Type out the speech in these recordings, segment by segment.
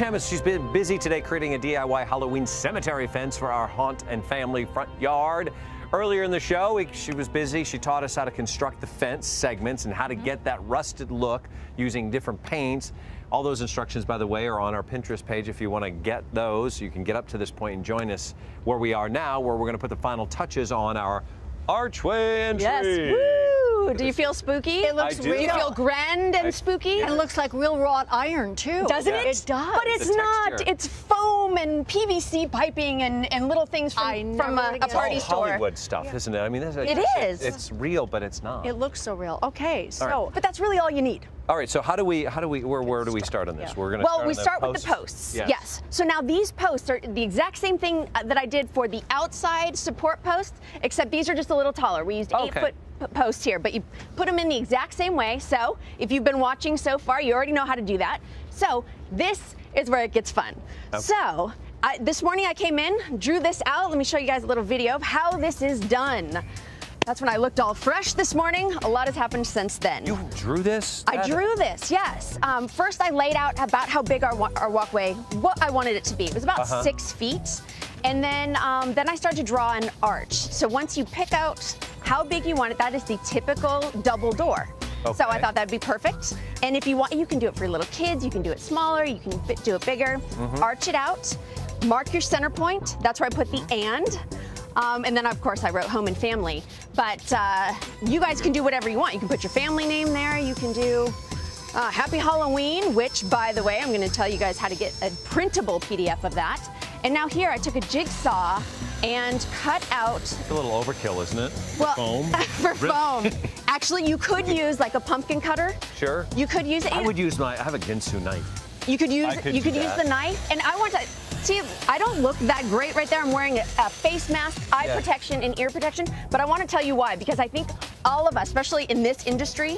Hemmis, she's been busy today creating a DIY Halloween cemetery fence for our haunt and family front yard. Earlier in the show, she was busy. She taught us how to construct the fence segments and how to get that rusted look using different paints. All those instructions, by the way, are on our Pinterest page if you want to get those. You can get up to this point and join us where we are now, where we're going to put the final touches on our archway entry. Yes. Woo! Do you feel spooky? It looks real. Do you feel grand and spooky? It looks like real wrought iron, too. Doesn't it? It does. But it's not. It's foam and PVC piping and little things from a party store. Hollywood stuff, isn't it? I mean, it is. It's real, but it's not. It looks so real. Okay, so. Right. But that's really all you need. All right, so where do we start on this? Yeah. We're going to Well, we start with the posts. Yes. So now these posts are the exact same thing that I did for the outside support posts, except these are just a little taller. We used 8-foot posts here, but you put them in the exact same way. So if you've been watching so far, you already know how to do that. So this is where it gets fun. Okay. So this morning I came in, drew this out. Let me show you guys a little video of how this is done. That's when I looked all fresh this morning. A lot has happened since then. You drew this? I drew this, yes. First, I laid out about how big our walkway, what I wanted it to be. It was about 6 feet. And then I started to draw an arch. So once you pick out how big you want it, that is the typical double door. Okay. So I thought that'd be perfect. And if you want, you can do it for little kids. You can do it smaller. You can do it bigger. Arch it out. Mark your center point. That's where I put the and. And then, of course, I wrote home and family. But you guys can do whatever you want. You can put your family name there. You can do Happy Halloween, which, by the way, I'm going to tell you guys how to get a printable PDF of that. And now here, I took a jigsaw and cut out... It's a little overkill, isn't it? Well, foam? For foam. Actually, you could use like a pumpkin cutter. Sure. You could use it. I would use I have a Ginsu knife. You could use the knife. And I want to... See, I don't look that great right there. I'm wearing a face mask, eye protection, and ear protection. But I want to tell you why. Because I think all of us, especially in this industry,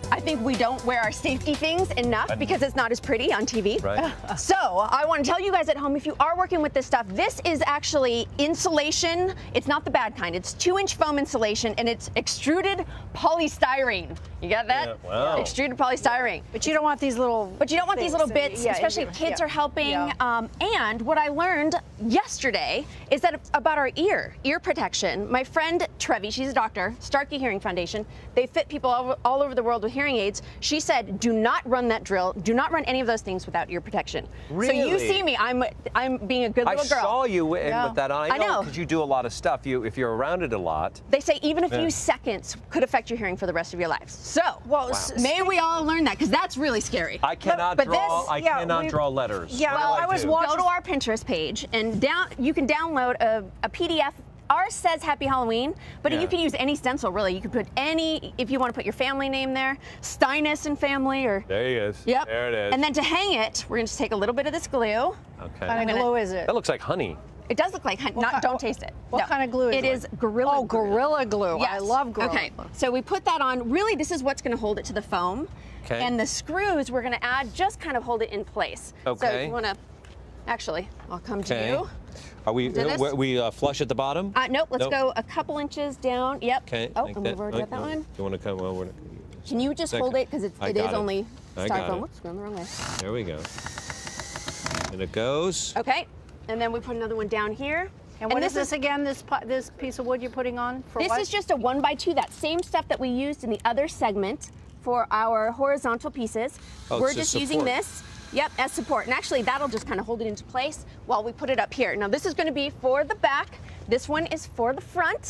I think we don't wear our safety things enough because it's not as pretty on TV. Right. So I want to tell you guys at home, if you are working with this stuff, this is actually insulation. It's not the bad kind. It's 2-inch foam insulation, and it's extruded polystyrene. You got that? Yeah, wow. Extruded polystyrene. But you don't want these little But you don't want these little bits, especially if kids are helping. And what I learned yesterday is that about our ear protection. My friend Trevi, she's a doctor, Starkey Hearing Foundation. They fit people all over the world with hearing aids. She said, do not run that drill. Do not run any of those things without ear protection. Really? So you see me, I'm being a good little girl. I saw you with that on. I know. Because you do a lot of stuff. If you're around it a lot. They say even a few seconds could affect your hearing for the rest of your lives. So, may we all learn that, because that's really scary. I cannot draw letters. Yeah, well, I was watching. Go to our Pinterest page, and you can download a PDF. Ours says Happy Halloween, but you can use any stencil, really. You can put if you want to put your family name there, Steinus and family, or... There he is. Yep. There it is. And then to hang it, we're going to take a little bit of this glue. Okay. What kind of glue is it? That looks like honey. It does look like honey. Don't taste it. What kind of glue is it? It is Gorilla Glue. Oh, Gorilla Glue. Yes. I love Gorilla Glue. Okay, so we put that on. Really, this is what's going to hold it to the foam. Okay. And the screws we're going to add just kind of hold it in place. Okay. So if you want to... Actually, I'll come to you. Are we flush at the bottom? Nope, let's go a couple inches down. Yep. Okay. Oh, and we've already got that one. Do you want to come over? Can you just hold it, because it is only styrofoam. Whoops, going the wrong way. There we go. And it goes. Okay, and then we put another one down here. And what is this again, this piece of wood you're putting on? This is just a 1x2, that same stuff that we used in the other segment for our horizontal pieces. We're just using this. Yep, as support. And actually, that'll just kind of hold it into place while we put it up here. Now, this is going to be for the back. This one is for the front.